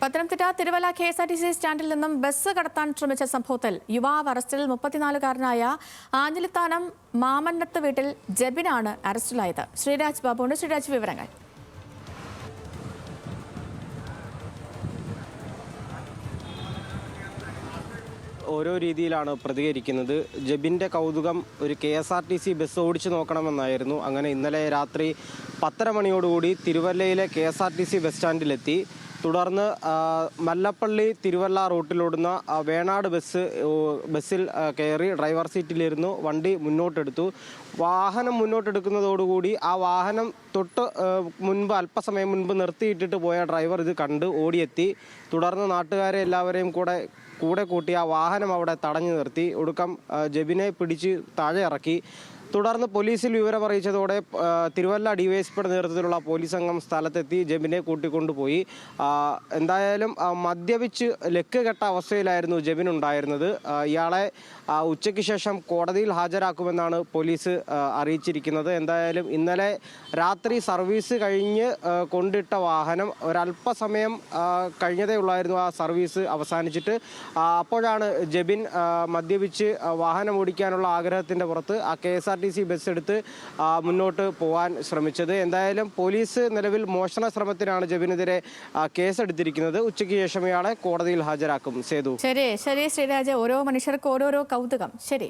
Pathanamthitta Thiruvalla KSRTC സ്റ്റാൻഡിൽ നിന്നും bus കടത്താൻ ശ്രമിച്ച സംഭവത്തിൽ യുവാവ് അറസ്റ്റിൽ 34-കാരനായ ആഞ്ഞിലിത്താനം മാമന്നത്ത് വീട്ടിൽ ജബിനാണ് അറസ്റ്റിലായത്. ശ്രീരാജ് ബാബുണ്ട്. ശ്രീരാജ്, വിവരങ്ങൾ. ഓരോ രീതിയിലാണ് പ്രതികരിക്കുന്നത്. ജബിൻ്റെ കൗതുകം ഒരു KSRTC ബസ് ഓടിച്ചു നോക്കണമെന്നായിരുന്നു. അങ്ങനെ ഇന്നലെ രാത്രി 10:30 മണിയോടുകൂടി തിരുവല്ലയിലെ KSRTC ബസ് സ്റ്റാൻഡിലെത്തി. തുടർന്ന് മല്ലപ്പള്ളി തിരുവല്ല റൂട്ടിലോടുന്ന വേണാട് ബസ്സിൽ കയറി ഡ്രൈവർ സീറ്റിലിരുന്നു. വണ്ടി മുന്നോട്ടെടുത്തു. വാഹനം മുന്നോട്ടെടുക്കുന്നതോടുകൂടി ആ വാഹനം തൊട്ട് മുൻപ് അല്പസമയം മുൻപ് നിർത്തിയിട്ടിട്ട് പോയ ഡ്രൈവർ ഇത് കണ്ട് ഓടിയെത്തി. തുടർന്ന് നാട്ടുകാരെ എല്ലാവരെയും കൂടെ കൂട്ടി ആ വാഹനം അവിടെ തടഞ്ഞു നിർത്തി. ഒടുക്കം ജബിനെ പിടിച്ച് താഴെ ഇറക്കി. തുടർന്ന് പോലീസിൽ വിവരം അറിയിച്ചതോടെ തിരുവല്ല DYSPയുടെ നേതൃത്വത്തിലുള്ള പോലീസ് സംഘം സ്ഥലത്തെത്തി ജബിനെ കൂട്ടിക്കൊണ്ടുപോയി. എന്തായാലും മദ്യപിച്ച് ലക്ക് കെട്ട അവസ്ഥയിലായിരുന്നു ജബിൻ ഉണ്ടായിരുന്നത്. ഇയാളെ ഉച്ചയ്ക്ക് ശേഷം കോടതിയിൽ ഹാജരാക്കുമെന്നാണ് പോലീസ് അറിയിച്ചിരിക്കുന്നത്. എന്തായാലും ഇന്നലെ രാത്രി സർവീസ് കഴിഞ്ഞ് കൊണ്ടിട്ട വാഹനം ഒരല്പസമയം കഴിഞ്ഞതേ ഉള്ളായിരുന്നു ആ സർവീസ് അവസാനിച്ചിട്ട്. അപ്പോഴാണ് ജബിൻ മദ്യപിച്ച് വാഹനം ഓടിക്കാനുള്ള ആഗ്രഹത്തിൻ്റെ പുറത്ത് ആ KSRTC ബസ് എടുത്ത് മുന്നോട്ട് പോകാൻ ശ്രമിച്ചത്. എന്തായാലും പോലീസ് നിലവിൽ മോഷണ ശ്രമത്തിനാണ് ജബിനെതിരെ കേസെടുത്തിരിക്കുന്നത്. ഉച്ചയ്ക്ക് ശേഷം ഇയാളെ കോടതിയിൽ ഹാജരാക്കും. സേതു. ശരി ശ്രീരാജ്, ഓരോ മനുഷ്യർക്ക് ഓരോരോ കൗതുകം. ശരി.